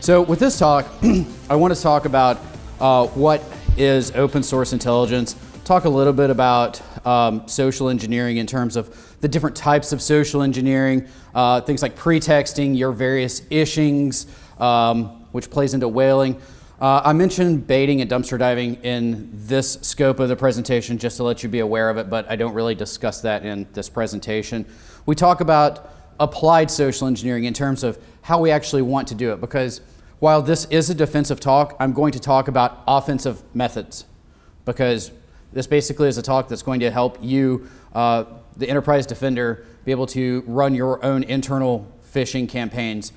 So with this talk, I want to talk about what is open source intelligence, talk a little bit about social engineering in terms of the different types of social engineering, things like pretexting, your various ishings, which plays into whaling. I mentioned baiting and dumpster diving in this scope of the presentation just to let you be aware of it, but I don't really discuss that in this presentation. We talk about applied social engineering in terms of how we actually want to do it, because while this is a defensive talk, I'm going to talk about offensive methods, because this basically is a talk that's going to help you, the enterprise defender, be able to run your own internal phishing campaigns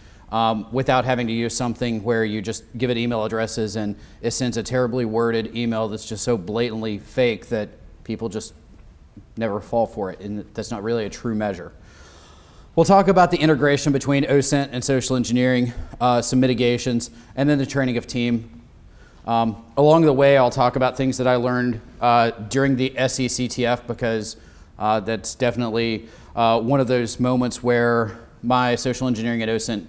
without having to use something where you just give it email addresses and it sends a terribly worded email that's just so blatantly fake that people just never fall for it, and that's not really a true measure. We'll talk about the integration between OSINT and social engineering, some mitigations, and then the training of team. Along the way, I'll talk about things that I learned during the SECTF, because that's definitely one of those moments where my social engineering at OSINT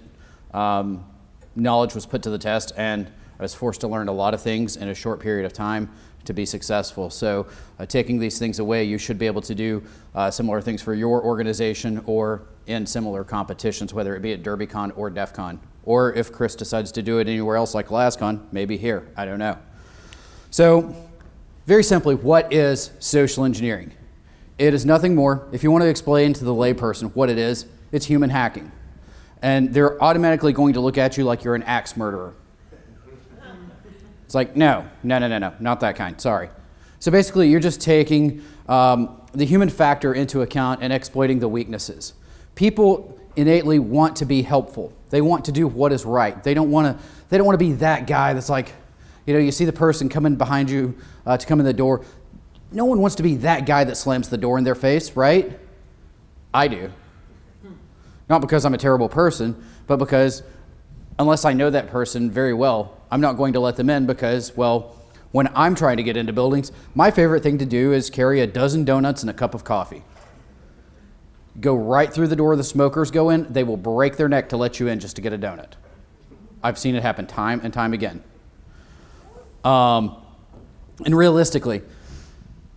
knowledge was put to the test, and I was forced to learn a lot of things in a short period of time to be successful. So taking these things away, you should be able to do similar things for your organization or in similar competitions, whether it be at DerbyCon or DEF CON, or if Chris decides to do it anywhere else like LastCon, maybe here, I don't know. So very simply, what is social engineering? It is nothing more, if you want to explain to the layperson what it is, it's human hacking. And they're automatically going to look at you like you're an axe murderer. It's like, no, not that kind, sorry. So basically, you're just taking the human factor into account and exploiting the weaknesses. People innately want to be helpful. They want to do what is right. They don't want to be that guy that's like, you know, you see the person coming behind you to come in the door. No one wants to be that guy that slams the door in their face, right? I do. Not because I'm a terrible person, but because unless I know that person very well, I'm not going to let them in, because, well, when I'm trying to get into buildings, my favorite thing to do is carry a dozen donuts and a cup of coffee. Go right through the door the smokers go in, they will break their neck to let you in just to get a donut. I've seen it happen time and time again. And realistically,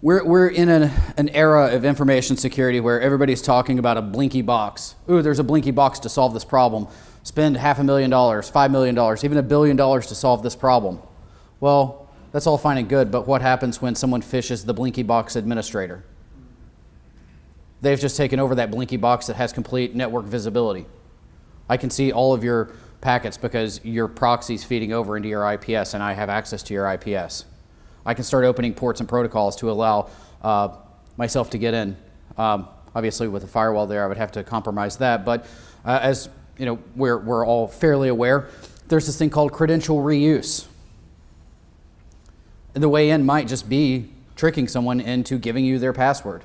we're in an era of information security where everybody's talking about a blinky box. Ooh, there's a blinky box to solve this problem. Spend $500,000, $5 million, even $1 billion to solve this problem. Well, that's all fine and good, but what happens when someone phishes the blinky box administrator? They've just taken over that blinky box that has complete network visibility. I can see all of your packets because your proxy's feeding over into your IPS, and I have access to your IPS. I can start opening ports and protocols to allow myself to get in. Obviously, with a firewall there, I would have to compromise that. But as you know, we're all fairly aware, there's this thing called credential reuse. And the way in might just be tricking someone into giving you their password.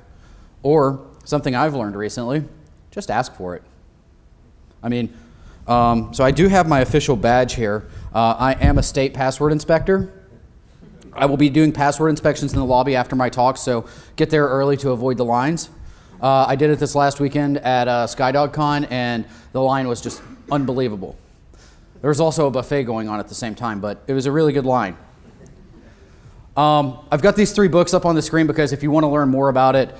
Or something I've learned recently, just ask for it. I mean, so I do have my official badge here. I am a state password inspector. I will be doing password inspections in the lobby after my talk, so get there early to avoid the lines. I did it this last weekend at SkyDogCon, and the line was just unbelievable. There was also a buffet going on at the same time, but it was a really good line. I've got these 3 books up on the screen because if you want to learn more about it,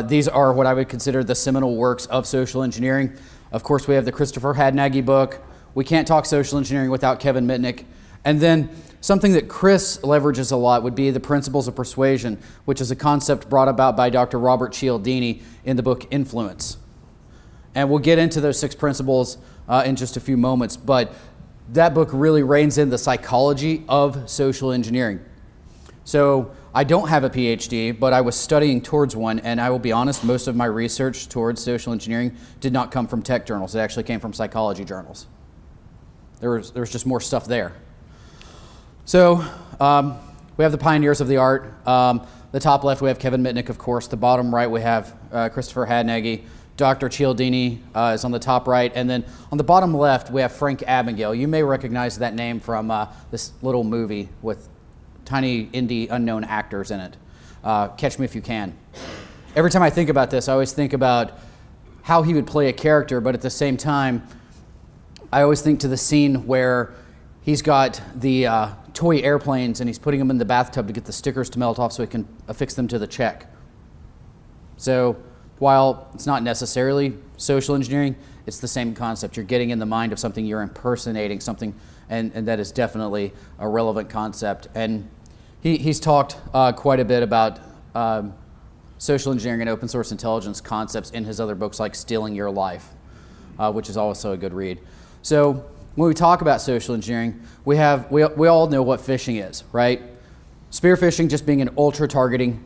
these are what I would consider the seminal works of social engineering. Of course, we have the Christopher Hadnagy book. We can't talk social engineering without Kevin Mitnick. And then something that Chris leverages a lot would be the principles of persuasion, which is a concept brought about by Dr. Robert Cialdini in the book Influence. And we'll get into those 6 principles in just a few moments, but that book really reins in the psychology of social engineering. So I don't have a PhD, but I was studying towards one, and I will be honest, most of my research towards social engineering did not come from tech journals. It actually came from psychology journals. There was just more stuff there. So we have the pioneers of the art. The top left, we have Kevin Mitnick, of course. The bottom right, we have Christopher Hadnagy. Dr. Cialdini is on the top right. And then on the bottom left, we have Frank Abagnale. You may recognize that name from this little movie with tiny indie unknown actors in it. Catch Me If You Can. Every time I think about this, I always think about how he would play a character, but at the same time, I always think to the scene where he's got the toy airplanes and he's putting them in the bathtub to get the stickers to melt off so he can affix them to the check. So while it's not necessarily social engineering, it's the same concept. You're getting in the mind of something, you're impersonating something, and that is definitely a relevant concept. And he's talked quite a bit about social engineering and open source intelligence concepts in his other books like Stealing Your Life, which is also a good read. So when we talk about social engineering, we all know what phishing is, right? Spear phishing just being an ultra-targeted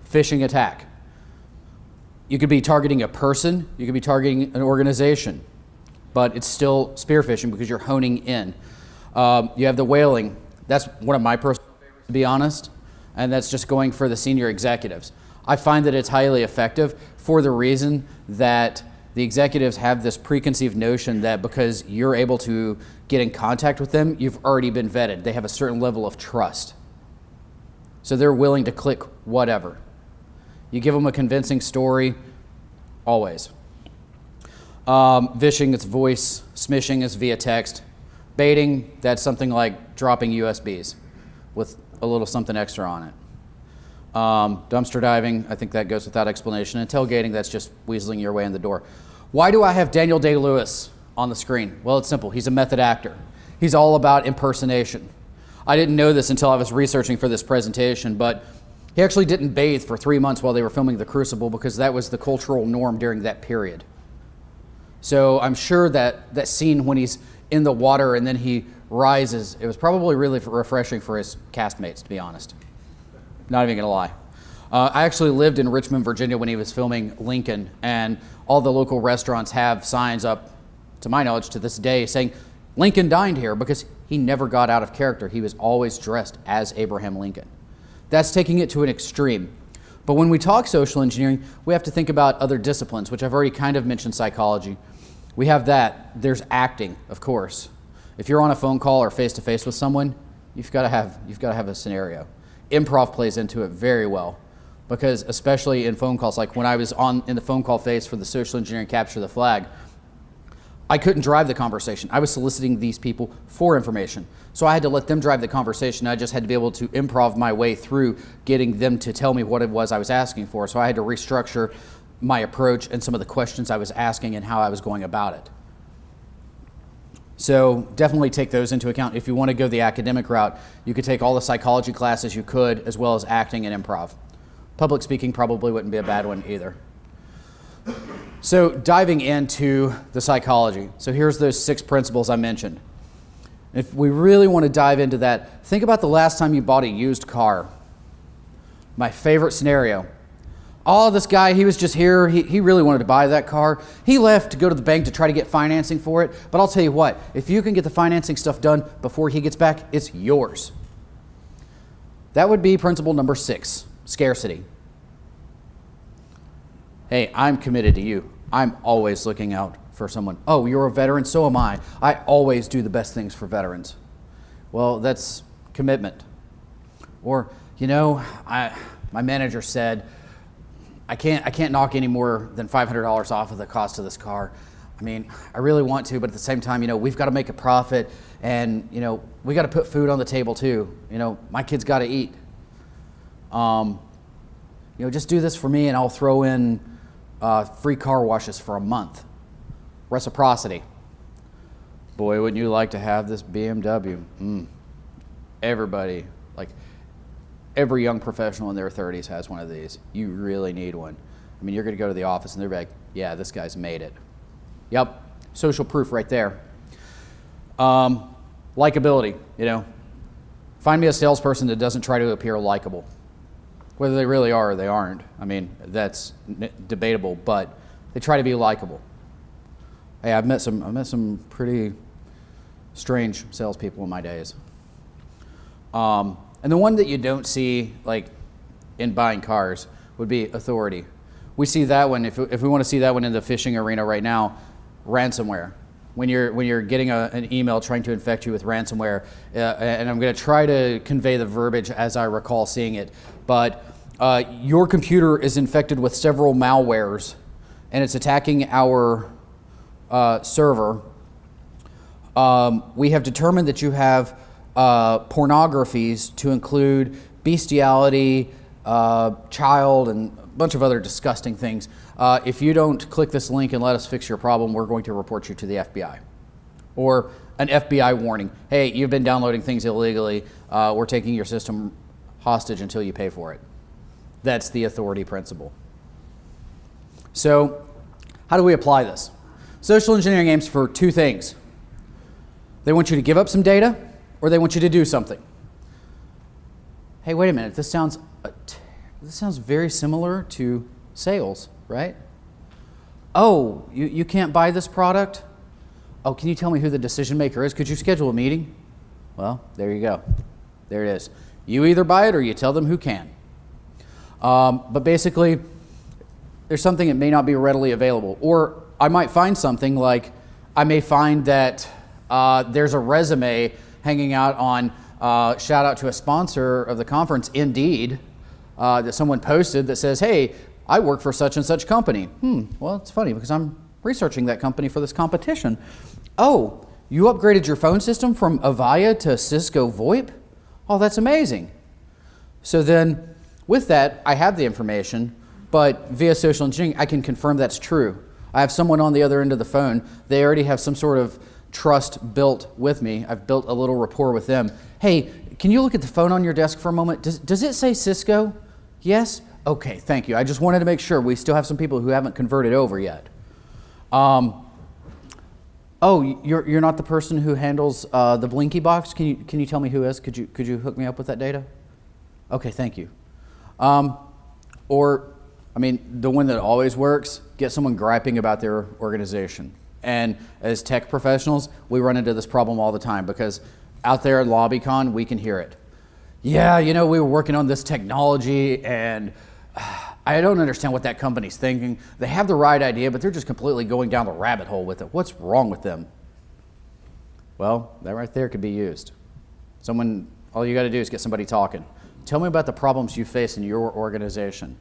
phishing attack. You could be targeting a person, you could be targeting an organization, but it's still spear phishing because you're honing in. You have the whaling. That's one of my personal favorites, to be honest, and that's just going for the senior executives. I find that it's highly effective for the reason that the executives have this preconceived notion that because you're able to get in contact with them, you've already been vetted. They have a certain level of trust. So they're willing to click whatever. You give them a convincing story, always. Vishing, it's voice. Smishing is via text. Baiting, that's something like dropping USBs with a little something extra on it. Dumpster diving, I think that goes without explanation. And tailgating, that's just weaseling your way in the door. Why do I have Daniel Day-Lewis on the screen? Well, it's simple. He's a method actor. He's all about impersonation. I didn't know this until I was researching for this presentation, but he actually didn't bathe for 3 months while they were filming The Crucible because that was the cultural norm during that period. So I'm sure that that scene when he's in the water and then he rises, it was probably really refreshing for his castmates, to be honest. Not even gonna lie. I actually lived in Richmond, Virginia when he was filming Lincoln, and all the local restaurants have signs up, to my knowledge, to this day saying, Lincoln dined here, because he never got out of character. He was always dressed as Abraham Lincoln. That's taking it to an extreme. But when we talk social engineering, we have to think about other disciplines, which I've already kind of mentioned psychology. We have that. There's acting, of course. If you're on a phone call or face-to-face with someone, you've got to have a scenario. Improv plays into it very well, because especially in phone calls, like when I was in the phone call phase for the social engineering capture the flag, I couldn't drive the conversation. I was soliciting these people for information. So I had to let them drive the conversation. I just had to be able to improv my way through getting them to tell me what it was I was asking for. So I had to restructure my approach and some of the questions I was asking and how I was going about it. So definitely take those into account. If you want to go the academic route, you could take all the psychology classes you could, as well as acting and improv. Public speaking probably wouldn't be a bad one either. So diving into the psychology. So here's those 6 principles I mentioned. If we really want to dive into that, think about the last time you bought a used car. My favorite scenario. Oh, this guy, he was just here. He really wanted to buy that car. He left to go to the bank to try to get financing for it. But I'll tell you what, if you can get the financing stuff done before he gets back, it's yours. That would be principle number 6, scarcity. Hey, I'm committed to you. I'm always looking out for someone. Oh, you're a veteran, so am I. I always do the best things for veterans. Well, that's commitment. Or, you know, my manager said, I can't knock any more than $500 off of the cost of this car. I mean, I really want to, but at the same time, you know, we've got to make a profit, and, you know, we got to put food on the table too. You know, my kids got to eat. You know, just do this for me and I'll throw in free car washes for a month. Reciprocity. Boy, wouldn't you like to have this BMW? Everybody, like every young professional in their 30s has one of these. You really need one. I mean, you're going to go to the office and they're like, yeah, this guy's made it. Yep, social proof right there. Likability, you know. Find me a salesperson that doesn't try to appear likable. Whether they really are or they aren't, I mean, that's debatable, but they try to be likable. Hey, I've met some pretty strange salespeople in my days. And the one that you don't see, like, in buying cars would be authority. We see that one, if we want to see that one in the phishing arena right now, ransomware. When you're getting an email trying to infect you with ransomware, and I'm going to try to convey the verbiage as I recall seeing it, but your computer is infected with several malwares, and it's attacking our server. We have determined that you have pornographies to include bestiality, child, and a bunch of other disgusting things. If you don't click this link and let us fix your problem, we're going to report you to the FBI. Or an FBI warning. Hey, you've been downloading things illegally. We're taking your system hostage until you pay for it. That's the authority principle. So, how do we apply this? Social engineering aims for two things. They want you to give up some data, or they want you to do something. Hey, wait a minute. This sounds very similar to sales, right? Oh, you can't buy this product? Oh, can you tell me who the decision maker is? Could you schedule a meeting? Well, there you go. There it is. You either buy it or you tell them who can. But basically, there's something that may not be readily available. Or I might find something like, I may find that there's a resume hanging out on, shout out to a sponsor of the conference, Indeed, that someone posted that says, hey, I work for such and such company. Well, it's funny because I'm researching that company for this competition. Oh, you upgraded your phone system from Avaya to Cisco VoIP? Oh, that's amazing. So then with that, I have the information, but via social engineering, I can confirm that's true. I have someone on the other end of the phone. They already have some sort of trust built with me. I've built a little rapport with them. Hey, can you look at the phone on your desk for a moment? Does it say Cisco? Yes? Okay, thank you. I just wanted to make sure. We still have some people who haven't converted over yet. Oh, you're not the person who handles the Blinky box? Can you tell me who is? Could you hook me up with that data? Okay, thank you. Or, I mean, the one that always works, get someone griping about their organization. And as tech professionals, we run into this problem all the time because out there at LobbyCon, we can hear it. Yeah, you know, we were working on this technology and I don't understand what that company's thinking. They have the right idea, but they're just completely going down the rabbit hole with it. What's wrong with them? Well, that right there could be used. All you got to do is get somebody talking. Tell me about the problems you face in your organization.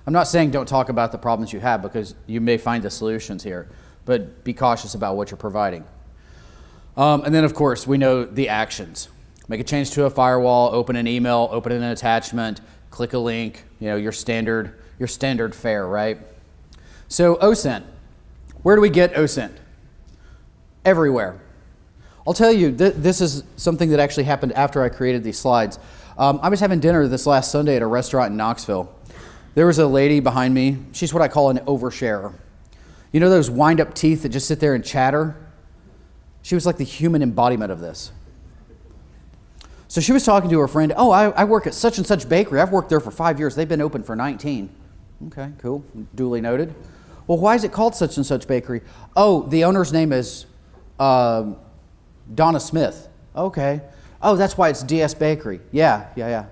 I'm not saying don't talk about the problems you have because you may find the solutions here, but be cautious about what you're providing. And then, of course, we know the actions. Make a change to a firewall, open an email, open an attachment, click a link, you know, your standard fare, right? So OSINT, where do we get OSINT? Everywhere. I'll tell you, this is something that actually happened after I created these slides. I was having dinner this last Sunday at a restaurant in Knoxville. There was a lady behind me. She's what I call an oversharer. You know those wind-up teeth that just sit there and chatter? She was like the human embodiment of this. So she was talking to her friend, oh, I work at such and such bakery. I've worked there for 5 years. They've been open for 19. Okay, cool, duly noted. Well, why is it called such and such bakery? Oh, the owner's name is Donna Smith. Okay. Oh, that's why it's DS Bakery. Yeah.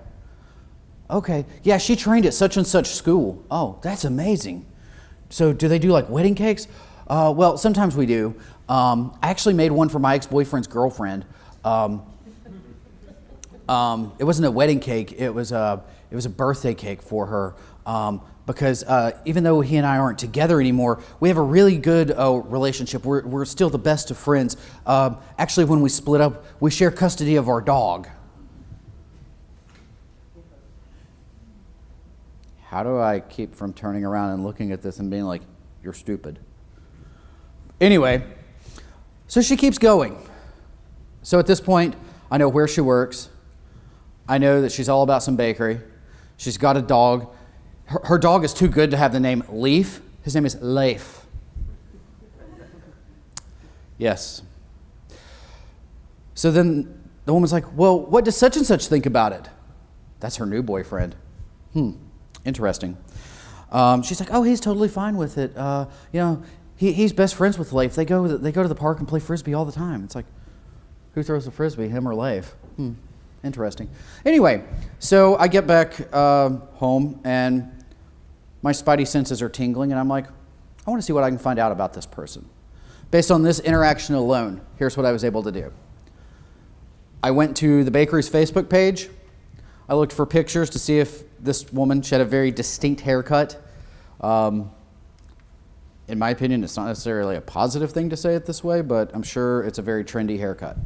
Okay, yeah, she trained at such and such school. Oh, that's amazing. So do they do like wedding cakes? Well, sometimes we do. I actually made one for my ex-boyfriend's girlfriend. It wasn't a wedding cake. It was a birthday cake for her because even though he and I aren't together anymore, we have a really good relationship. We're still the best of friends. Actually, when we split up, we share custody of our dog. How do I keep from turning around and looking at this and being like, you're stupid? Anyway, so she keeps going. So at this point, I know where she works. I know that she's all about some bakery. She's got a dog. Her dog is too good to have the name Leaf. His name is Leif. Yes. So then the woman's like, well, what does such and such think about it? That's her new boyfriend. Interesting. She's like, oh, he's totally fine with it. You know, he's best friends with Leif. They go to the park and play Frisbee all the time. It's like, who throws the Frisbee, him or Leif? Interesting. Anyway, so I get back home and my spidey senses are tingling and I'm like, I want to see what I can find out about this person. Based on this interaction alone, here's what I was able to do. I went to the bakery's Facebook page. I looked for pictures to see if this woman, she had a very distinct haircut. in my opinion, it's not necessarily a positive thing to say it this way, but I'm sure it's a very trendy haircut.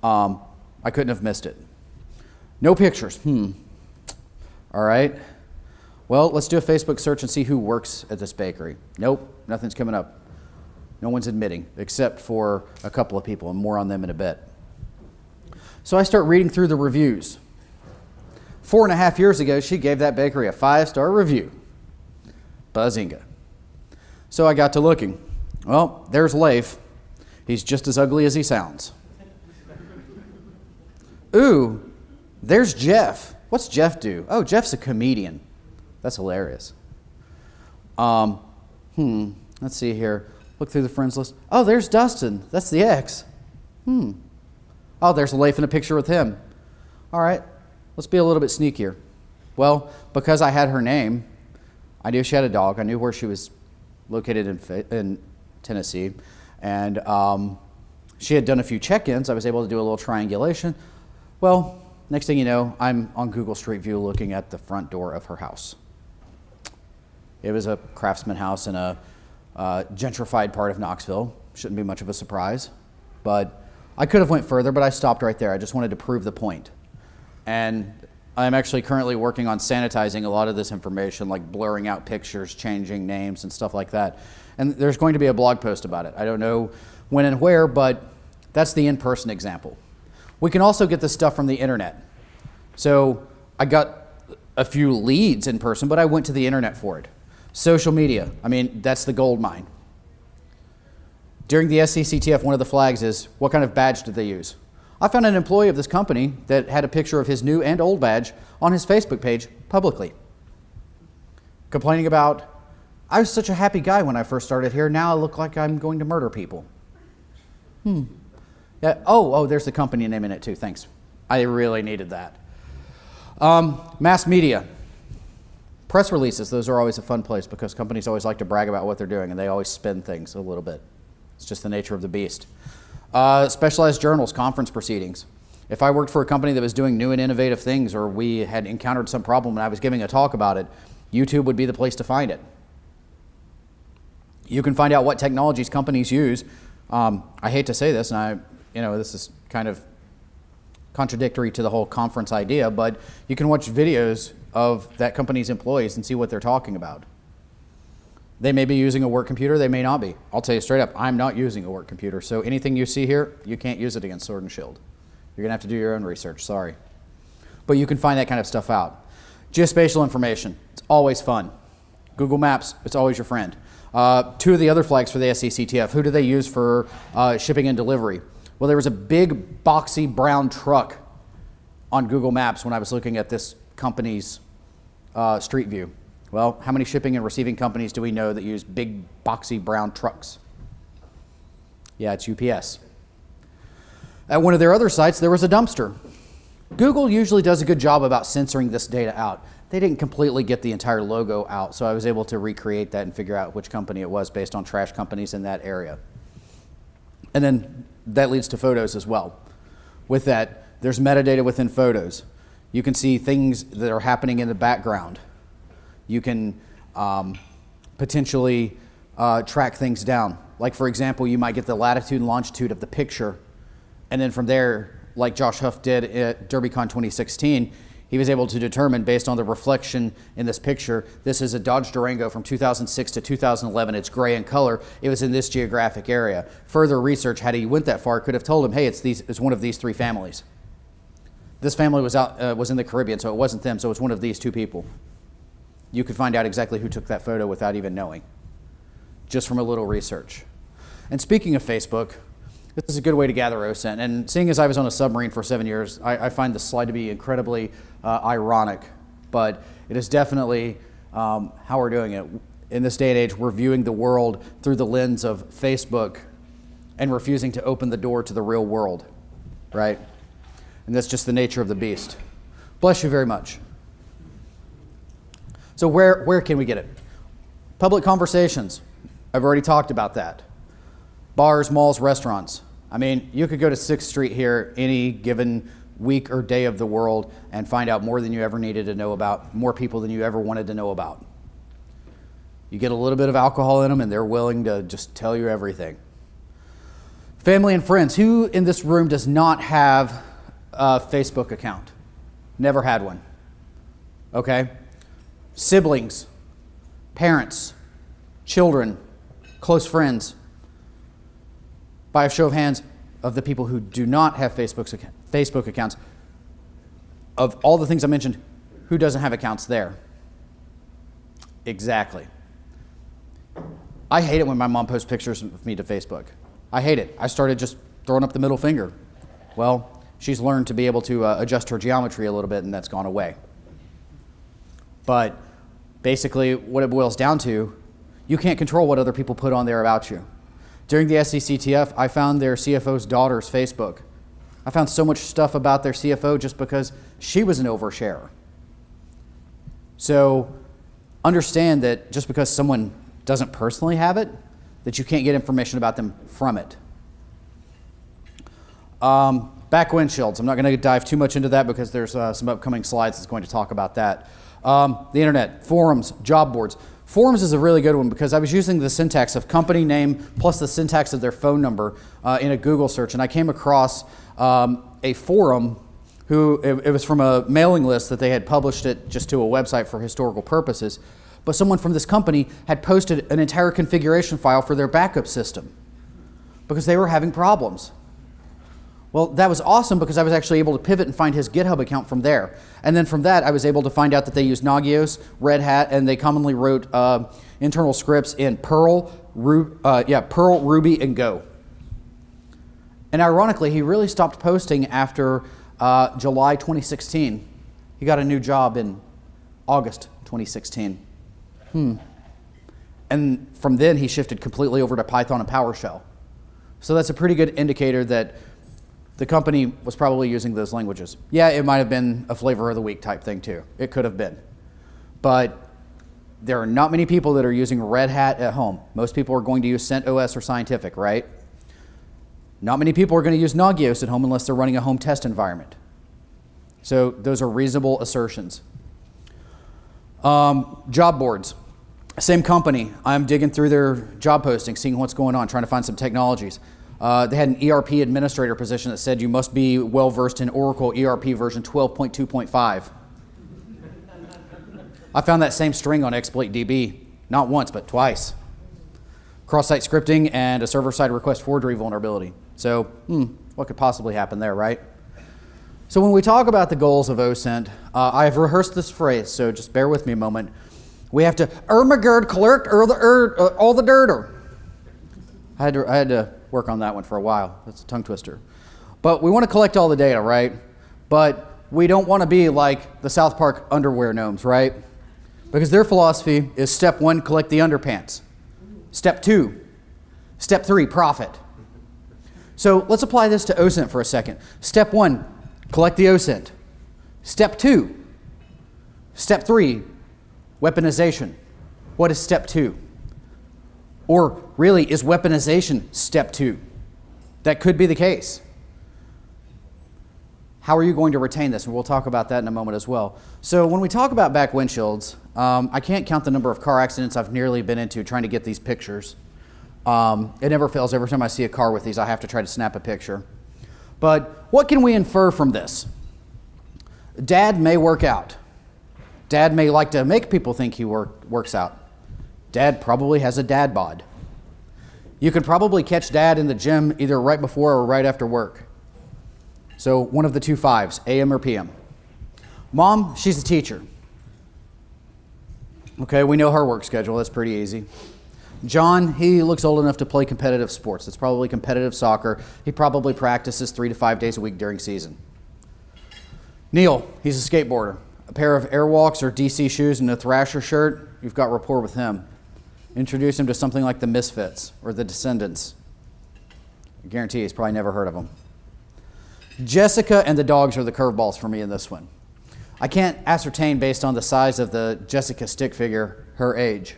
I couldn't have missed it. No pictures. All right. Well, let's do a Facebook search and see who works at this bakery. Nope, nothing's coming up. No one's admitting, except for a couple of people, and more on them in a bit. So I start reading through the reviews. 4.5 years ago, she gave that bakery a 5-star review. Buzzinga. So I got to looking. Well, there's Leif. He's just as ugly as he sounds. Ooh, there's Jeff. What's Jeff do? Oh, Jeff's a comedian. That's hilarious. Let's see here. Look through the friends list. Oh, there's Dustin. That's the ex. Oh, there's Leif in a picture with him. All right, let's be a little bit sneakier. Well, because I had her name, I knew she had a dog. I knew where she was located in Tennessee. And she had done a few check-ins. I was able to do a little triangulation. Well, next thing you know, I'm on Google Street View looking at the front door of her house. It was a craftsman house in a gentrified part of Knoxville. Shouldn't be much of a surprise. But I could have went further, but I stopped right there. I just wanted to prove the point. And I'm actually currently working on sanitizing a lot of this information, like blurring out pictures, changing names, and stuff like that. And there's going to be a blog post about it. I don't know when and where, but that's the in-person example. We can also get this stuff from the internet. So I got a few leads in person, but I went to the internet for it. Social media, I mean, that's the gold mine. During the SCCTF, one of the flags is, what kind of badge did they use? I found an employee of this company that had a picture of his new and old badge on his Facebook page publicly. Complaining about, I was such a happy guy when I first started here, now I look like I'm going to murder people. Yeah. Oh, there's the company name in it too, thanks. I really needed that. Mass media. Press releases, those are always a fun place because companies always like to brag about what they're doing and they always spin things a little bit. It's just the nature of the beast. Specialized journals, conference proceedings. If I worked for a company that was doing new and innovative things or we had encountered some problem and I was giving a talk about it, YouTube would be the place to find it. You can find out what technologies companies use. I hate to say this, and this is kind of contradictory to the whole conference idea, but you can watch videos of that company's employees and see what they're talking about. They may be using a work computer, they may not be. I'll tell you straight up, I'm not using a work computer, so anything you see here, you can't use it against Sword and Shield. You're gonna have to do your own research, sorry. But you can find that kind of stuff out. Geospatial information, it's always fun. Google Maps, it's always your friend. Two of the other flags for the SCCTF, who do they use for shipping and delivery? Well, there was a big boxy brown truck on Google Maps when I was looking at this company's street view. Well, how many shipping and receiving companies do we know that use big boxy brown trucks? Yeah, it's UPS. At one of their other sites, there was a dumpster. Google usually does a good job about censoring this data out. They didn't completely get the entire logo out, so I was able to recreate that and figure out which company it was based on trash companies in that area. And then that leads to photos as well. With that, there's metadata within photos. You can see things that are happening in the background. You can potentially track things down. Like for example, you might get the latitude and longitude of the picture, and then from there, like Josh Huff did at DerbyCon 2016, he was able to determine based on the reflection in this picture, this is a Dodge Durango from 2006 to 2011, it's gray in color, it was in this geographic area. Further research, had he went that far, could have told him, hey, it's one of these three families. This family was in the Caribbean, so it wasn't them, so it's one of these two people. You could find out exactly who took that photo without even knowing, just from a little research. And speaking of Facebook, this is a good way to gather OSINT. And seeing as I was on a submarine for 7 years, I find this slide to be incredibly ironic, but it is definitely how we're doing it. In this day and age, we're viewing the world through the lens of Facebook and refusing to open the door to the real world, right? And that's just the nature of the beast. Bless you very much. So where can we get it? Public conversations. I've already talked about that. Bars, malls, restaurants. I mean, you could go to 6th Street here any given week or day of the world and find out more than you ever needed to know about, more people than you ever wanted to know about. You get a little bit of alcohol in them and they're willing to just tell you everything. Family and friends. Who in this room does not have a Facebook account? Never had one. Okay? Siblings, parents, children, close friends. By a show of hands of the people who do not have Facebook accounts, of all the things I mentioned, who doesn't have accounts there? Exactly. I hate it when my mom posts pictures of me to Facebook. I hate it. I started just throwing up the middle finger. Well, she's learned to be able to adjust her geometry a little bit, and that's gone away. But basically, what it boils down to, you can't control what other people put on there about you. During the SCCTF, I found their CFO's daughter's Facebook. I found so much stuff about their CFO just because she was an oversharer. So understand that just because someone doesn't personally have it, that you can't get information about them from it. Back windshields. I'm not going to dive too much into that because there's some upcoming slides that's going to talk about that. The internet, forums, job boards. Forums is a really good one because I was using the syntax of company name plus the syntax of their phone number in a Google search, and I came across a forum it was from a mailing list that they had published it just to a website for historical purposes, but someone from this company had posted an entire configuration file for their backup system because they were having problems. Well, that was awesome because I was actually able to pivot and find his GitHub account from there. And then from that, I was able to find out that they used Nagios, Red Hat, and they commonly wrote internal scripts in Perl, Ruby, and Go. And ironically, he really stopped posting after July 2016. He got a new job in August 2016. And from then, he shifted completely over to Python and PowerShell. So that's a pretty good indicator that the company was probably using those languages. Yeah, it might have been a flavor of the week type thing too. It could have been. But there are not many people that are using Red Hat at home. Most people are going to use CentOS or Scientific, right? Not many people are going to use Nagios at home unless they're running a home test environment. So those are reasonable assertions. Job boards. Same company. I'm digging through their job postings, seeing what's going on, trying to find some technologies. They had an ERP administrator position that said you must be well-versed in Oracle ERP version 12.2.5. I found that same string on ExploitDB, not once, but twice. Cross-site scripting and a server-side request forgery vulnerability. So, what could possibly happen there, right? So when we talk about the goals of OSINT, I've rehearsed this phrase, so just bear with me a moment. We have to collect all the dirt. I had to work on that one for a while. That's a tongue twister. But we want to collect all the data, right? But we don't want to be like the South Park underwear gnomes, right? Because their philosophy is step 1, collect the underpants. Step 2, step 3, profit. So let's apply this to OSINT for a second. Step 1, collect the OSINT. Step 2, step 3, weaponization. What is step 2? Or really, is weaponization step 2? That could be the case. How are you going to retain this? And we'll talk about that in a moment as well. So when we talk about back windshields, I can't count the number of car accidents I've nearly been into trying to get these pictures. It never fails. Every time I see a car with these, I have to try to snap a picture. But what can we infer from this? Dad may work out. Dad may like to make people think he works out. Dad probably has a dad bod. You can probably catch Dad in the gym either right before or right after work. So one of the 2 5s, AM or PM. Mom, she's a teacher. Okay, we know her work schedule. That's pretty easy. John, he looks old enough to play competitive sports. It's probably competitive soccer. He probably practices 3 to 5 days a week during season. Neil, he's a skateboarder. A pair of Airwalks or DC shoes and a Thrasher shirt, you've got rapport with him. Introduce him to something like the Misfits or the Descendants. I guarantee he's probably never heard of them. Jessica and the dogs are the curveballs for me in this one. I can't ascertain based on the size of the Jessica stick figure her age.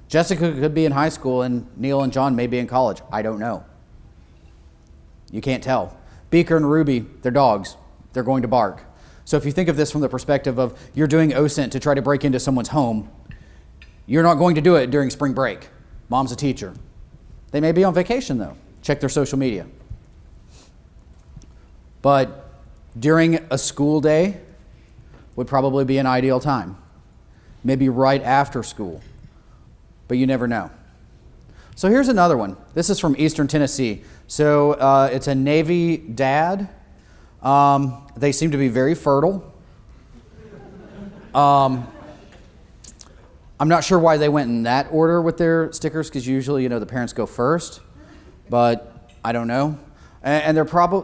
Jessica could be in high school and Neil and John may be in college. I don't know. You can't tell. Beaker and Ruby, they're dogs. They're going to bark. So if you think of this from the perspective of you're doing OSINT to try to break into someone's home, You're not going to do it during spring break. Mom's a teacher. They may be on vacation though. Check their social media. But during a school day would probably be an ideal time. Maybe right after school, but you never know. So here's another one. This is from Eastern Tennessee. So it's a Navy dad. They seem to be very fertile. I'm not sure why they went in that order with their stickers, because usually, the parents go first, but I don't know. And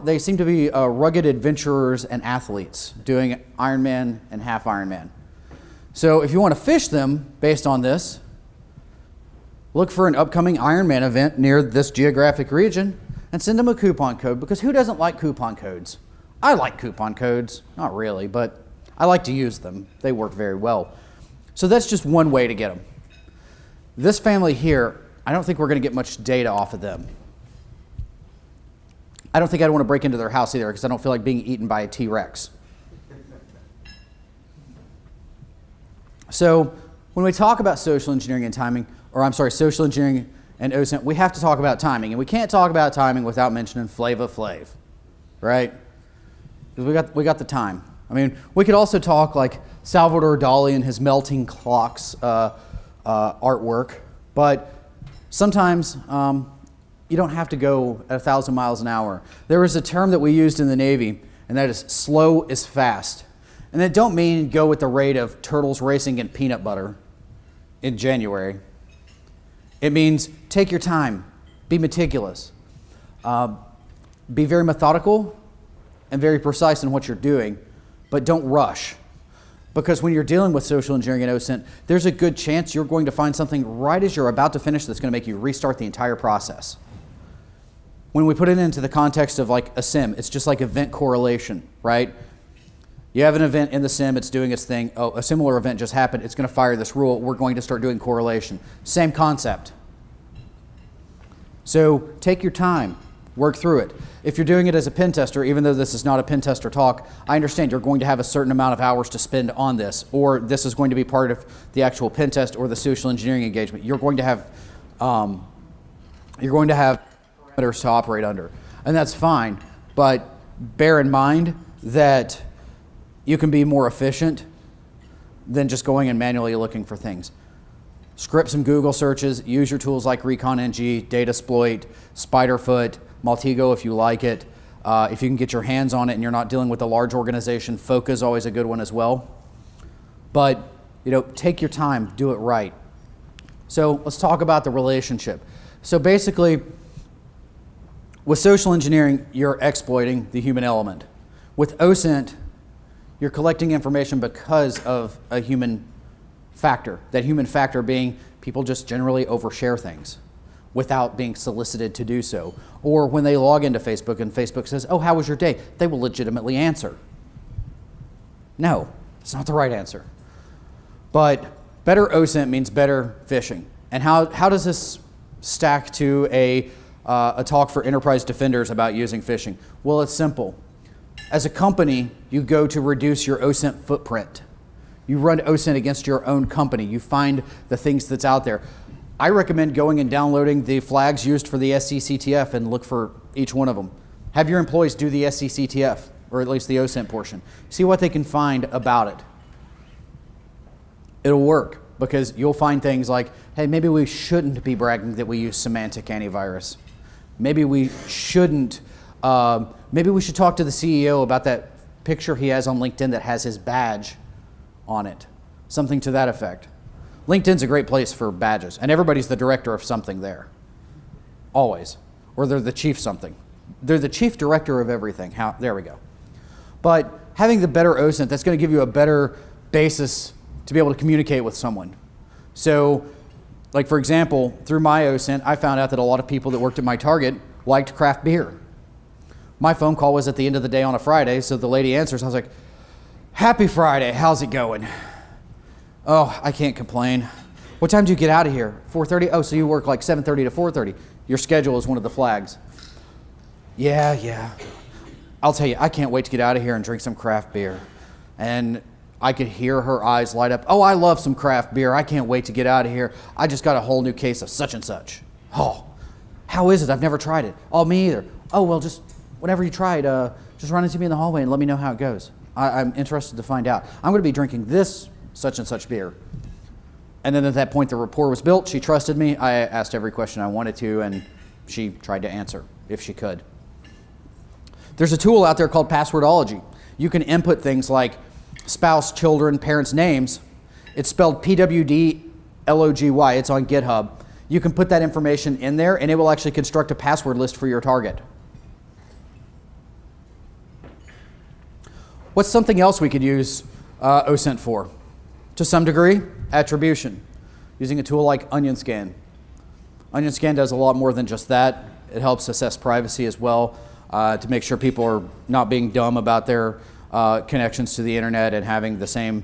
they seem to be rugged adventurers and athletes doing Ironman and half Ironman. So if you want to fish them based on this, look for an upcoming Ironman event near this geographic region and send them a coupon code, because who doesn't like coupon codes? I like coupon codes, not really, but I like to use them. They work very well. So that's just one way to get them. This family here, I don't think we're going to get much data off of them. I don't think I'd want to break into their house either, because I don't feel like being eaten by a T-Rex. So when we talk about social engineering and timing, social engineering and OSINT, we have to talk about timing. And we can't talk about timing without mentioning Flava Flav, right? Because we got the time. I mean, we could also talk like Salvador Dali and his melting clocks artwork, but sometimes you don't have to go at 1,000 miles an hour. There was a term that we used in the Navy, and that is slow is fast. And that don't mean go with the rate of turtles racing in peanut butter in January. It means take your time, be meticulous, be very methodical and very precise in what you're doing, but don't rush. Because when you're dealing with social engineering and OSINT, there's a good chance you're going to find something right as you're about to finish that's going to make you restart the entire process. When we put it into the context of like a sim, it's just like event correlation, right? You have an event in the sim, it's doing its thing. Oh, a similar event just happened. It's going to fire this rule. We're going to start doing correlation. Same concept. So take your time, work through it. If you're doing it as a pen tester, even though this is not a pen tester talk, I understand you're going to have a certain amount of hours to spend on this, or this is going to be part of the actual pen test or the social engineering engagement. You're going to have parameters to operate under, and that's fine. But bear in mind that you can be more efficient than just going and manually looking for things. Script some Google searches, use your tools like ReconNG, Datasploit, Spiderfoot, Maltego if you like it. If you can get your hands on it and you're not dealing with a large organization, Foca is always a good one as well. But take your time, do it right. So let's talk about the relationship. So basically, with social engineering, you're exploiting the human element. With OSINT, you're collecting information because of a human factor. That human factor being people just generally overshare things without being solicited to do so. Or when they log into Facebook and Facebook says, oh, how was your day? They will legitimately answer. No, it's not the right answer. But better OSINT means better phishing. And how does this stack to a talk for enterprise defenders about using phishing? Well, it's simple. As a company, you go to reduce your OSINT footprint. You run OSINT against your own company. You find the things that's out there. I recommend going and downloading the flags used for the SCCTF and look for each one of them. Have your employees do the SCCTF, or at least the OSINT portion. See what they can find about it. It'll work, because you'll find things like, hey, maybe we shouldn't be bragging that we use semantic antivirus. Maybe we shouldn't. Maybe we should talk to the CEO about that picture he has on LinkedIn that has his badge on it. Something to that effect. LinkedIn's a great place for badges, and everybody's the director of something there. Always. Or they're the chief something. They're the chief director of everything. There we go. But having the better OSINT, that's going to give you a better basis to be able to communicate with someone. So, like for example, through my OSINT, I found out that a lot of people that worked at my Target liked craft beer. My phone call was at the end of the day on a Friday, so the lady answers. I was like, happy Friday, how's it going? Oh, I can't complain. What time do you get out of here? 4:30? Oh, so you work like 7:30 to 4:30. Your schedule is one of the flags. Yeah. I'll tell you, I can't wait to get out of here and drink some craft beer. And I could hear her eyes light up. Oh, I love some craft beer. I can't wait to get out of here. I just got a whole new case of such and such. Oh, how is it? I've never tried it. Oh, me either. Oh, well, just whenever you try it, just run into me in the hallway and let me know how it goes. I'm interested to find out. I'm going to be drinking this such and such beer. And then at that point, the rapport was built. She trusted me. I asked every question I wanted to, and she tried to answer if she could. There's a tool out there called Passwordology. You can input things like spouse, children, parents' names. It's spelled PWDLOGY. It's on GitHub. You can put that information in there, and it will actually construct a password list for your target. What's something else we could use OSINT for? To some degree, attribution, using a tool like OnionScan. OnionScan does a lot more than just that. It helps assess privacy as well to make sure people are not being dumb about their connections to the internet and having the same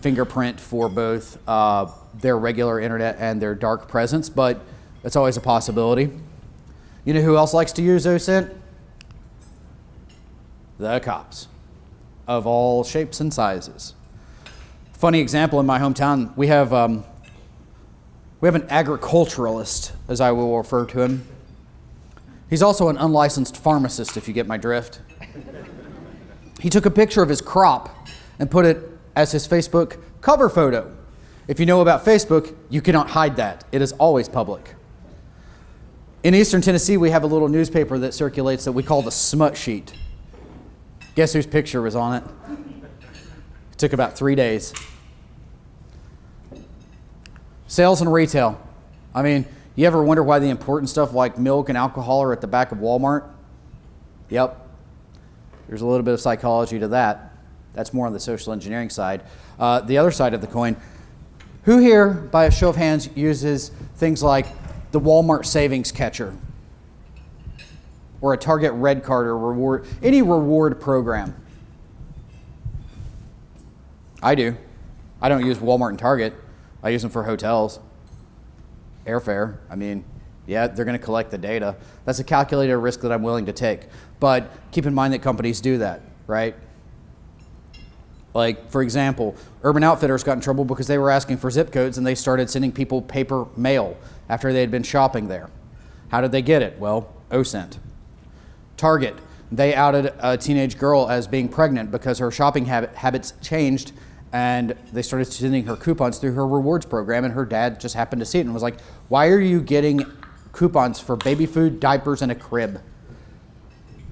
fingerprint for both their regular internet and their dark presence, but it's always a possibility. You know who else likes to use OSINT? The cops of all shapes and sizes. Funny example in my hometown, we have an agriculturalist, as I will refer to him. He's also an unlicensed pharmacist, if you get my drift. He took a picture of his crop and put it as his Facebook cover photo. If you know about Facebook, you cannot hide that. It is always public. In Eastern Tennessee, we have a little newspaper that circulates that we call the Smut Sheet. Guess whose picture was on it? It took about 3 days. Sales and retail. I mean, you ever wonder why the important stuff like milk and alcohol are at the back of Walmart? Yep. There's a little bit of psychology to that. That's more on the social engineering side. The other side of the coin, who here, by a show of hands, uses things like the Walmart savings catcher or a Target red card or reward, any reward program? I do. I don't use Walmart and Target. I use them for hotels. Airfare, I mean, yeah, they're going to collect the data. That's a calculated risk that I'm willing to take. But keep in mind that companies do that, right? Like, for example, Urban Outfitters got in trouble because they were asking for zip codes and they started sending people paper mail after they had been shopping there. How did they get it? Well, OSINT. Target, they outed a teenage girl as being pregnant because her shopping habits changed, and they started sending her coupons through her rewards program, and her dad just happened to see it and was like, why are you getting coupons for baby food, diapers, and a crib?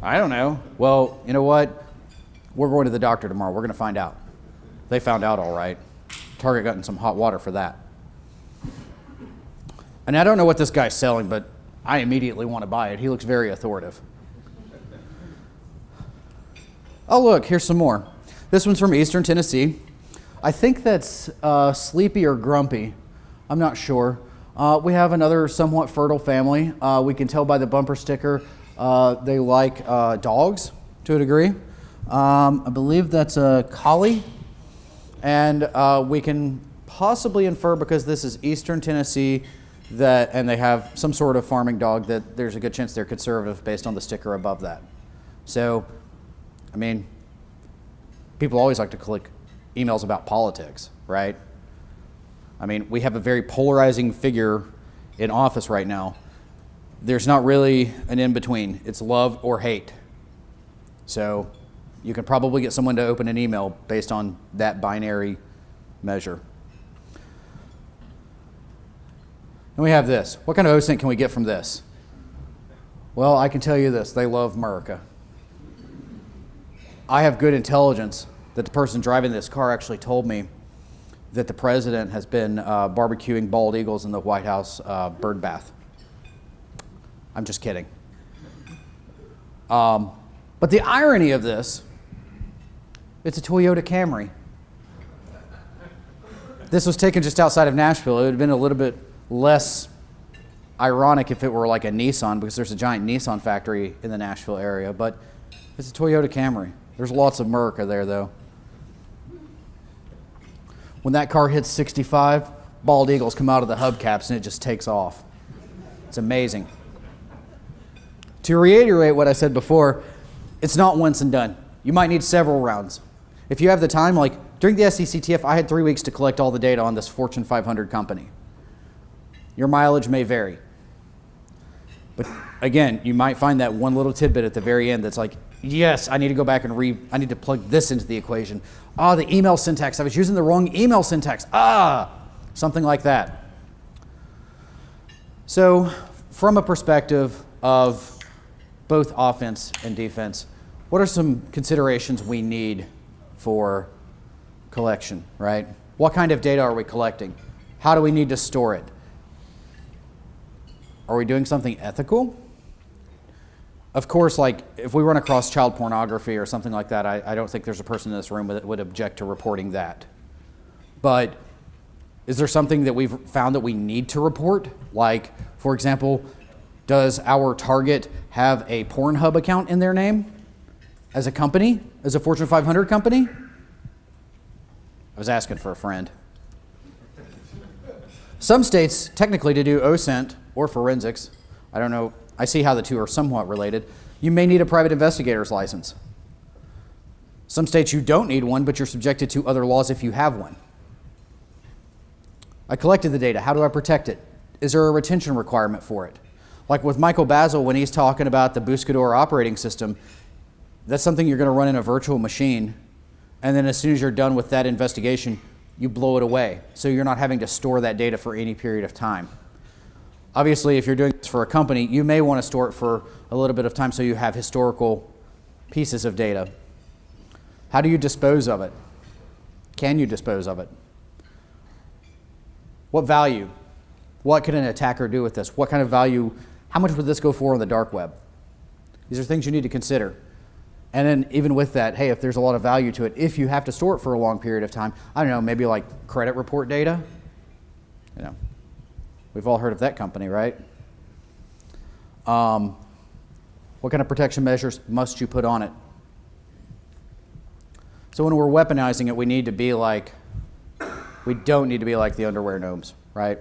I don't know. Well, you know what? We're going to the doctor tomorrow. We're going to find out. They found out all right. Target got in some hot water for that. And I don't know what this guy's selling, but I immediately want to buy it. He looks very authoritative. Oh, look, here's some more. This one's from Eastern Tennessee. I think that's Sleepy or Grumpy. I'm not sure. We have another somewhat fertile family. We can tell by the bumper sticker they like dogs to a degree. I believe that's a collie. And we can possibly infer, because this is Eastern Tennessee, and they have some sort of farming dog, that there's a good chance they're conservative based on the sticker above that. So, I mean, people always like to click emails about politics, right? I mean, we have a very polarizing figure in office right now. There's not really an in-between. It's love or hate. So you can probably get someone to open an email based on that binary measure. And we have this. What kind of OSINT can we get from this? Well, I can tell you this. They love America. I have good intelligence that the person driving this car actually told me that the president has been barbecuing bald eagles in the White House bird bath. I'm just kidding. But the irony of this, it's a Toyota Camry. This was taken just outside of Nashville. It would have been a little bit less ironic if it were like a Nissan, because there's a giant Nissan factory in the Nashville area, but it's a Toyota Camry. There's lots of America there, though. When that car hits 65, bald eagles come out of the hubcaps and it just takes off. It's amazing. To reiterate what I said before, it's not once and done. You might need several rounds. If you have the time, like, During the SECTF, I had 3 weeks to collect all the data on this Fortune 500 company. Your mileage may vary. But again, you might find that one little tidbit at the very end that's like, yes, I need to go back and I need to plug this into the equation. Ah, the email syntax, I was using the wrong email syntax. Something like that. So from a perspective of both offense and defense, what are some considerations we need for collection, right? What kind of data are we collecting? How do we need to store it? Are we doing something ethical? Of course, like if we run across child pornography or something like that, I don't think there's a person in this room that would object to reporting that. But is there something that we've found that we need to report? Like, for example, does our target have a Pornhub account in their name as a company, as a Fortune 500 company? I was asking for a friend. Some states, technically to do OSINT or forensics, I don't know, I see how the two are somewhat related, you may need a private investigator's license. Some states you don't need one, but you're subjected to other laws if you have one. I collected the data, how do I protect it? Is there a retention requirement for it? Like with Michael Basil, when he's talking about the Buscador operating system, that's something you're going to run in a virtual machine, and then as soon as you're done with that investigation, you blow it away. So you're not having to store that data for any period of time. Obviously, if you're doing this for a company, you may want to store it for a little bit of time so you have historical pieces of data. How do you dispose of it? Can you dispose of it? What value? What could an attacker do with this? What kind of value? How much would this go for on the dark web? These are things you need to consider. And then even with that, hey, if there's a lot of value to it, if you have to store it for a long period of time, I don't know, maybe like credit report data. You know, we've all heard of that company, right? What kind of protection measures must you put on it? So when we're weaponizing it, we need to be like, we don't need to be like the underwear gnomes, right?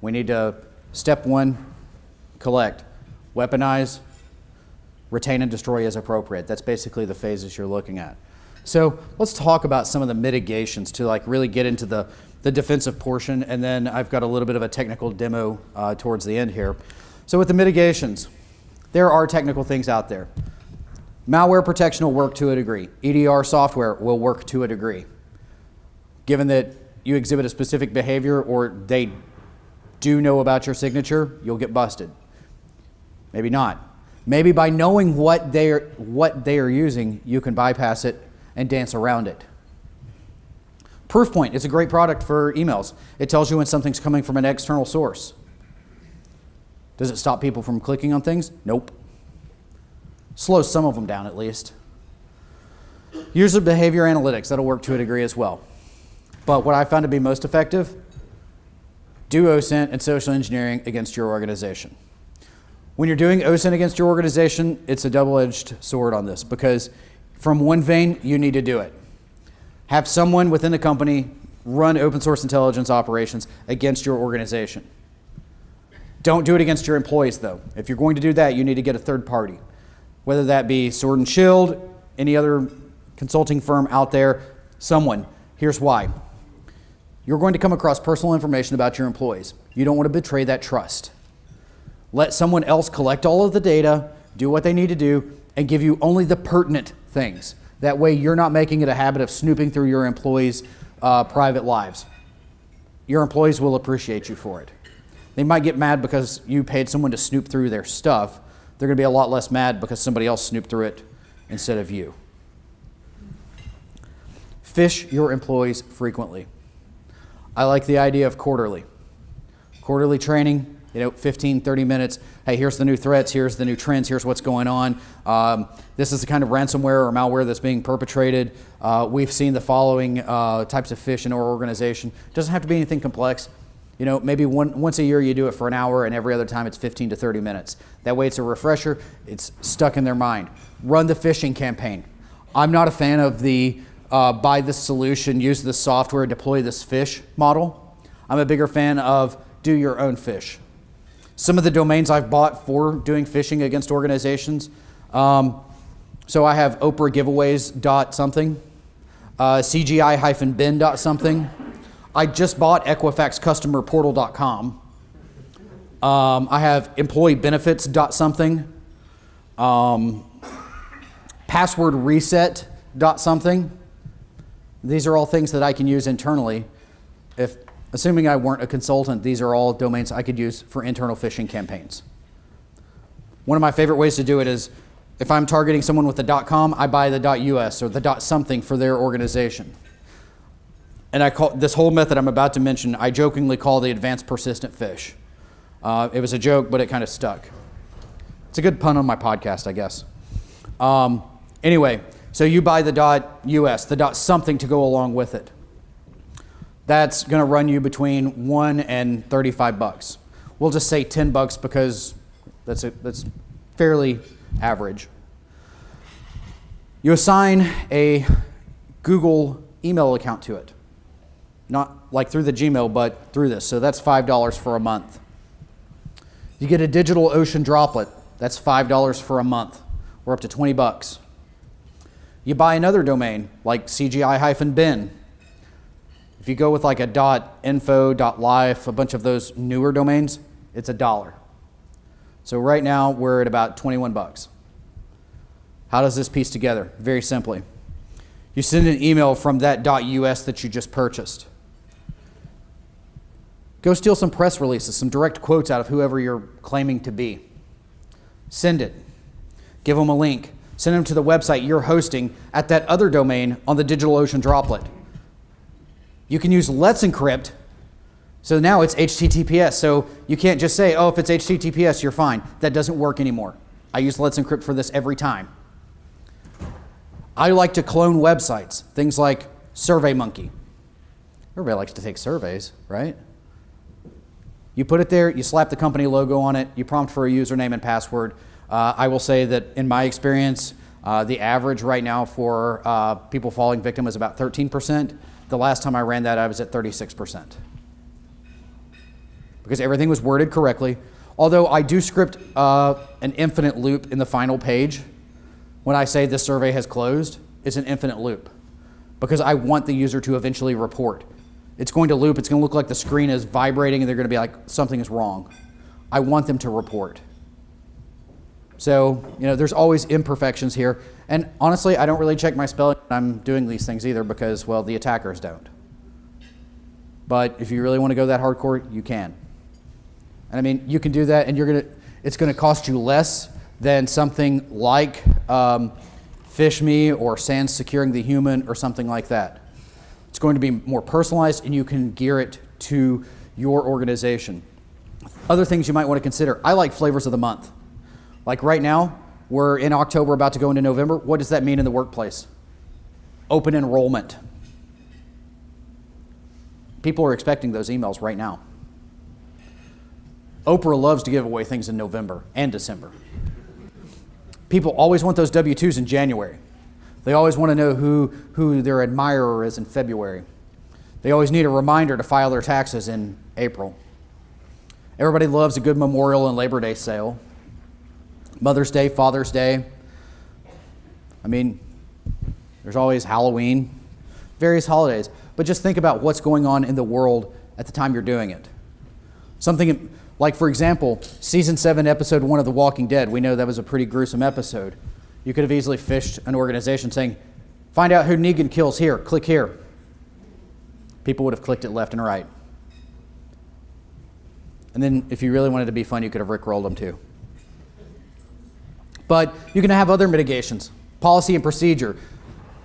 We need to, step one, collect, weaponize, retain and destroy as appropriate. That's basically the phases you're looking at. So let's talk about some of the mitigations to like really get into the defensive portion, and then I've got a little bit of a technical demo towards the end here. So with the mitigations, there are technical things out there. Malware protection will work to a degree. EDR software will work to a degree. Given that you exhibit a specific behavior or they do know about your signature, you'll get busted. Maybe not. Maybe by knowing what they are using, you can bypass it and dance around it. Proofpoint is a great product for emails. It tells you when something's coming from an external source. Does it stop people from clicking on things? Nope. Slows some of them down at least. User behavior analytics, that'll work to a degree as well. But what I found to be most effective, do OSINT and social engineering against your organization. When you're doing OSINT against your organization, it's a double-edged sword on this, because from one vein, you need to do it. Have someone within the company run open source intelligence operations against your organization. Don't do it against your employees, though. If you're going to do that, you need to get a third party, whether that be Sword and Shield, any other consulting firm out there, someone. Here's why. You're going to come across personal information about your employees. You don't want to betray that trust. Let someone else collect all of the data, do what they need to do, and give you only the pertinent things. That way you're not making it a habit of snooping through your employees' private lives. Your employees will appreciate you for it. They might get mad because you paid someone to snoop through their stuff. They're going to be a lot less mad because somebody else snooped through it instead of you. Phish your employees frequently. I like the idea of quarterly. Quarterly training, 15, 30 minutes. Hey, here's the new threats, here's the new trends, here's what's going on. This is the kind of ransomware or malware that's being perpetrated. We've seen the following types of phish in our organization. It doesn't have to be anything complex. Maybe once a year you do it for an hour, and every other time it's 15 to 30 minutes. That way it's a refresher, it's stuck in their mind. Run the phishing campaign. I'm not a fan of the buy this solution, use this software, deploy this phish model. I'm a bigger fan of do your own phish. Some of the domains I've bought for doing phishing against organizations, so I have Oprah giveaways dot something. CGI-bin dot something. I just bought equifaxcustomerportal.com. I have employee benefits dot something. Password reset dot something. These are all things that I can use internally. Assuming I weren't a consultant, these are all domains I could use for internal phishing campaigns. One of my favorite ways to do it is if I'm targeting someone with the .com, I buy the .us or the .something for their organization. And I call this whole method I'm about to mention, I jokingly call the advanced persistent phish. It was a joke, but it kind of stuck. It's a good pun on my podcast, I guess. Anyway, so you buy the .us, the .something to go along with it. That's going to run you between $1 and $35. We'll just say $10 because that's fairly average. You assign a Google email account to it. Not like through the Gmail, but through this. So that's $5 for a month. You get a DigitalOcean droplet. That's $5 for a month. We're up to $20. You buy another domain like CGI-bin. If you go with like a .info, .life, a bunch of those newer domains, it's $1. So right now we're at about $21. How does this piece together? Very simply. You send an email from that .us that you just purchased. Go steal some press releases, some direct quotes out of whoever you're claiming to be. Send it. Give them a link. Send them to the website you're hosting at that other domain on the DigitalOcean droplet. You can use Let's Encrypt. So now it's HTTPS. So you can't just say, oh, if it's HTTPS, you're fine. That doesn't work anymore. I use Let's Encrypt for this every time. I like to clone websites, things like SurveyMonkey. Everybody likes to take surveys, right? You put it there, you slap the company logo on it, you prompt for a username and password. I will say that in my experience, the average right now for people falling victim is about 13%. The last time I ran that, I was at 36%. Because everything was worded correctly. Although I do script an infinite loop in the final page. When I say this survey has closed, it's an infinite loop. Because I want the user to eventually report. It's going to loop, it's going to look like the screen is vibrating and they're going to be like, something is wrong. I want them to report. So, there's always imperfections here. And honestly, I don't really check my spelling when I'm doing these things either because, well, the attackers don't. But if you really want to go that hardcore, you can. And I mean, you can do that and it's going to cost you less than something like Phish Me or Sans Securing the Human or something like that. It's going to be more personalized and you can gear it to your organization. Other things you might want to consider. I like flavors of the month. Like right now, we're in October, about to go into November. What does that mean in the workplace? Open enrollment. People are expecting those emails right now. Oprah loves to give away things in November and December. People always want those W-2s in January. They always want to know who their admirer is in February. They always need a reminder to file their taxes in April. Everybody loves a good Memorial and Labor Day sale. Mother's Day, Father's Day. I mean, there's always Halloween, various holidays. But just think about what's going on in the world at the time you're doing it. Something like, for example, Season 7, Episode 1 of The Walking Dead. We know that was a pretty gruesome episode. You could have easily phished an organization saying, find out who Negan kills here, click here. People would have clicked it left and right. And then if you really wanted to be fun, you could have rickrolled them too. But you can have other mitigations, policy and procedure,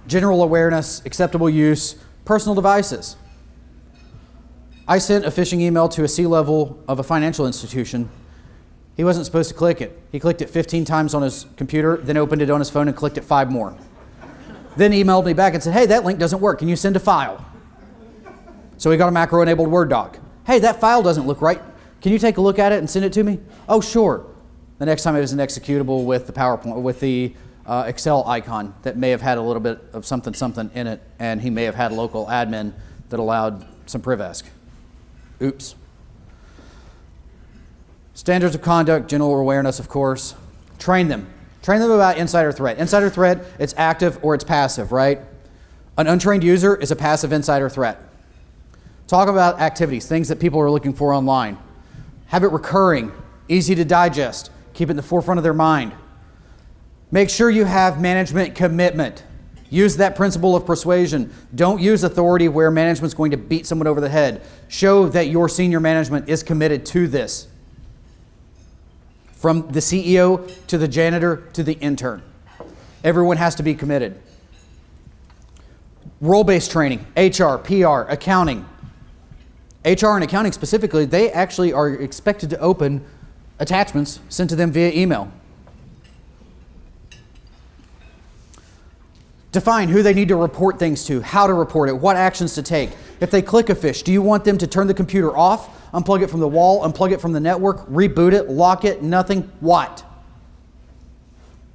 general awareness, acceptable use, personal devices. I sent a phishing email to a C-level of a financial institution. He wasn't supposed to click it. He clicked it 15 times on his computer, then opened it on his phone and clicked it 5 more. Then emailed me back and said, hey, that link doesn't work. Can you send a file? So he got a macro-enabled Word doc. Hey, that file doesn't look right. Can you take a look at it and send it to me? Oh, sure. The next time it was an executable with the PowerPoint, with the Excel icon that may have had a little bit of something in it, and he may have had a local admin that allowed some privask. Oops. Standards of conduct, general awareness, of course. Train them. Train them about insider threat. Insider threat, it's active or it's passive, right? An untrained user is a passive insider threat. Talk about activities, things that people are looking for online. Have it recurring, easy to digest, keep it in the forefront of their mind. Make sure you have management commitment. Use that principle of persuasion. Don't use authority where management's going to beat someone over the head. Show that your senior management is committed to this. From the CEO to the janitor to the intern. Everyone has to be committed. Role-based training, HR, PR, accounting. HR and accounting specifically, they actually are expected to open attachments sent to them via email. Define who they need to report things to, how to report it, what actions to take. If they click a phish, do you want them to turn the computer off, unplug it from the wall, unplug it from the network, reboot it, lock it, nothing? What?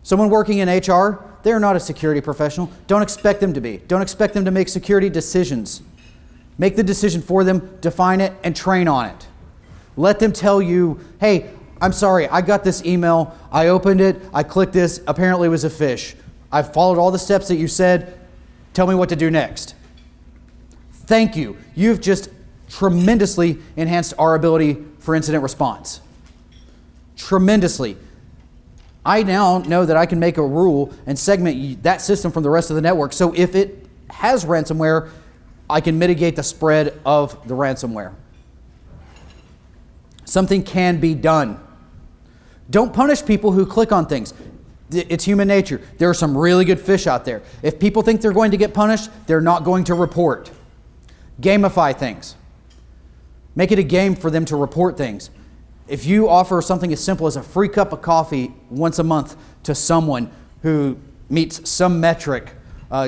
Someone working in HR, they're not a security professional. Don't expect them to be. Don't expect them to make security decisions. Make the decision for them, define it, and train on it. Let them tell you, hey, I'm sorry, I got this email, I opened it, I clicked this, apparently it was a phish. I followed all the steps that you said, tell me what to do next. Thank you. You've just tremendously enhanced our ability for incident response. Tremendously. I now know that I can make a rule and segment that system from the rest of the network, so if it has ransomware, I can mitigate the spread of the ransomware. Something can be done. Don't punish people who click on things. It's human nature. There are some really good fish out there. If people think they're going to get punished, they're not going to report. Gamify things. Make it a game for them to report things. If you offer something as simple as a free cup of coffee once a month to someone who meets some metric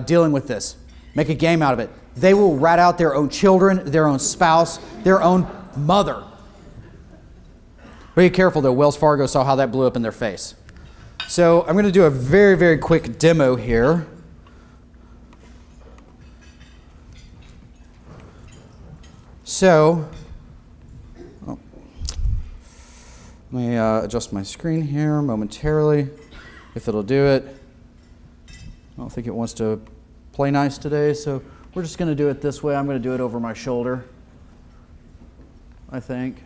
dealing with this, make a game out of it. They will rat out their own children, their own spouse, their own mother. Be careful though, Wells Fargo saw how that blew up in their face. So I'm going to do a very, very quick demo here. So, let me adjust my screen here momentarily, if it'll do it. I don't think it wants to play nice today, so we're just going to do it this way. I'm going to do it over my shoulder, I think.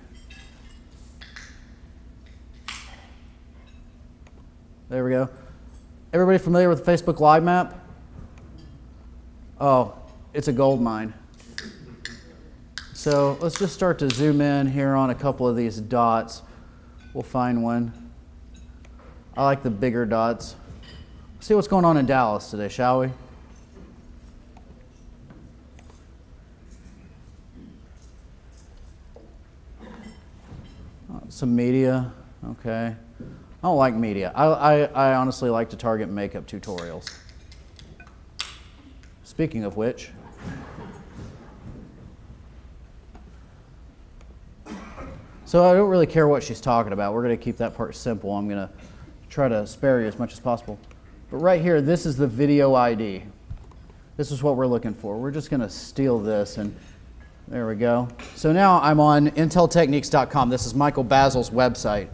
There we go. Everybody familiar with the Facebook Live map? Oh, it's a gold mine. So let's just start to zoom in here on a couple of these dots. We'll find one. I like the bigger dots. See what's going on in Dallas today, shall we? Some media, okay. I don't like media. I honestly like to target makeup tutorials. Speaking of which, so I don't really care what she's talking about. We're going to keep that part simple. I'm going to try to spare you as much as possible. But right here, this is the video ID. This is what we're looking for. We're just going to steal this, and there we go. So now I'm on inteltechniques.com. This is Michael Basil's website.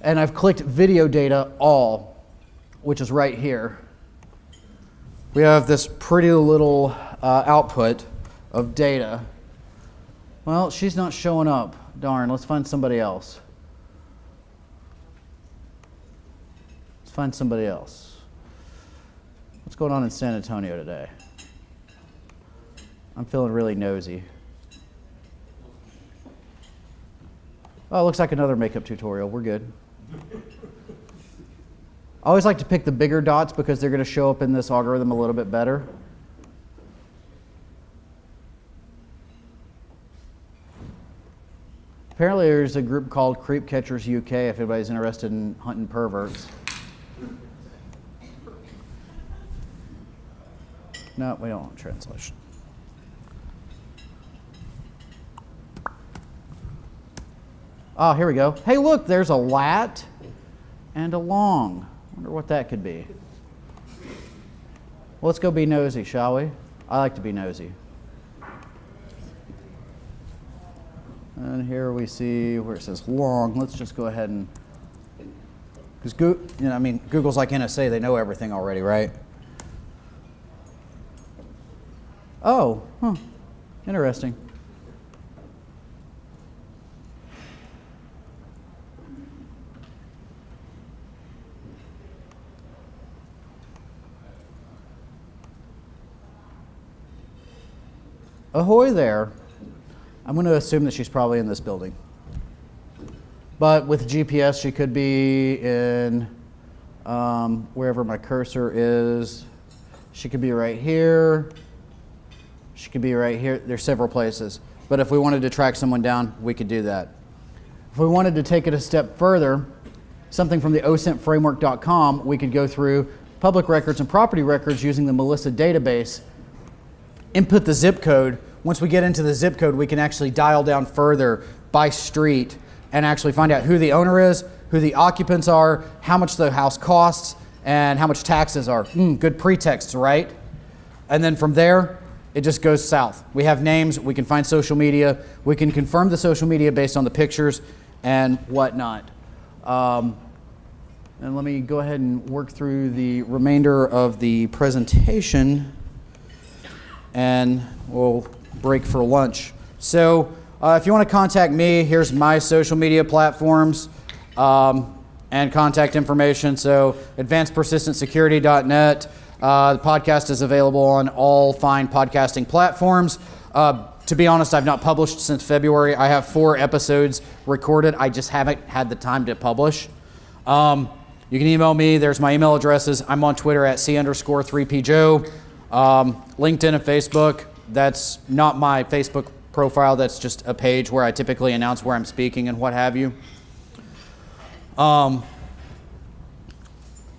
And I've clicked video data all, which is right here. We have this pretty little output of data. Well, she's not showing up. Darn, let's find somebody else. Let's find somebody else. What's going on in San Antonio today? I'm feeling really nosy. Oh, it looks like another makeup tutorial. We're good. I always like to pick the bigger dots because they're going to show up in this algorithm a little bit better. Apparently there's a group called Creep Catchers UK if anybody's interested in hunting perverts. No, we don't want translation. Oh, here we go. Hey, look, there's a lat and a long. Wonder what that could be. Well, let's go be nosy, shall we? I like to be nosy. And here we see where it says long. Let's just go ahead and, because Google's like NSA, they know everything already, right? Oh, huh. Interesting. Ahoy there. I'm going to assume that she's probably in this building. But with GPS, she could be in wherever my cursor is. She could be right here. She could be right here. There's several places. But if we wanted to track someone down, we could do that. If we wanted to take it a step further, something from the OSINTframework.com, we could go through public records and property records using the Melissa database, input the zip code. Once we get into the zip code, we can actually dial down further by street and actually find out who the owner is, who the occupants are, how much the house costs, and how much taxes are. Good pretext, right? And then from there, it just goes south. We have names, we can find social media, we can confirm the social media based on the pictures and whatnot. And let me go ahead and work through the remainder of the presentation, and we'll break for lunch. So if you want to contact me, here's my social media platforms and contact information. So advancedpersistentsecurity.net. The podcast is available on all fine podcasting platforms. To be honest, I've not published since February. I have 4 episodes recorded. I just haven't had the time to publish. You can email me. There's my email addresses. I'm on Twitter at C_3PJoe. LinkedIn and Facebook. That's not my Facebook profile. That's just a page where I typically announce where I'm speaking and what have you.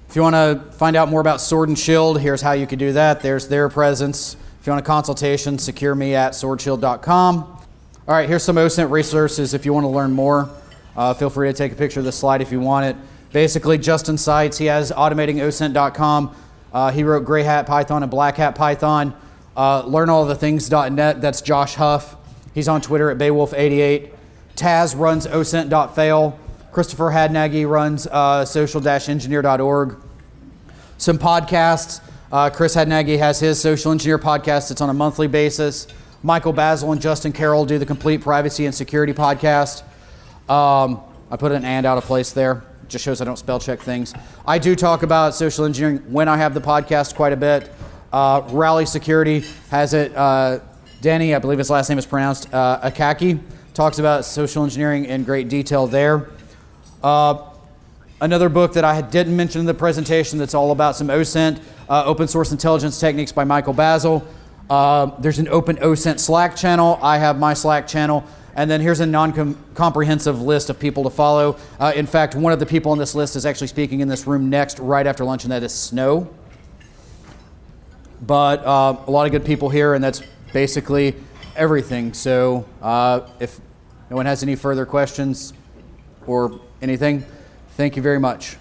If you want to find out more about Sword and Shield, here's how you could do that. There's their presence. If you want a consultation, secure me at swordshield.com. All right, here's some OSINT resources if you want to learn more. Feel free to take a picture of this slide if you want it. Basically, Justin cites, he has automatingosint.com. He wrote Gray Hat Python and Black Hat Python. LearnAllTheThings.net, that's Josh Huff. He's on Twitter at Baywolf88. Taz runs OSINT.fail. Christopher Hadnaggy runs social-engineer.org. Some podcasts. Chris Hadnaggy has his Social Engineer podcast. It's on a monthly basis. Michael Basil and Justin Carroll do the Complete Privacy and Security podcast. I put an and out of place there. Just shows I don't spell check things. I do talk about social engineering when I have the podcast quite a bit. Rally Security has it. Danny, I believe his last name is pronounced Akaki, talks about social engineering in great detail there. Another book that I didn't mention in the presentation that's all about some OSINT, Open Source Intelligence Techniques by Michael Basil. There's an Open OSINT Slack channel. I have my Slack channel. And then here's a non-comprehensive list of people to follow. In fact, one of the people on this list is actually speaking in this room next, right after lunch, and that is Snow. But a lot of good people here, and that's basically everything. So if no one has any further questions or anything, thank you very much.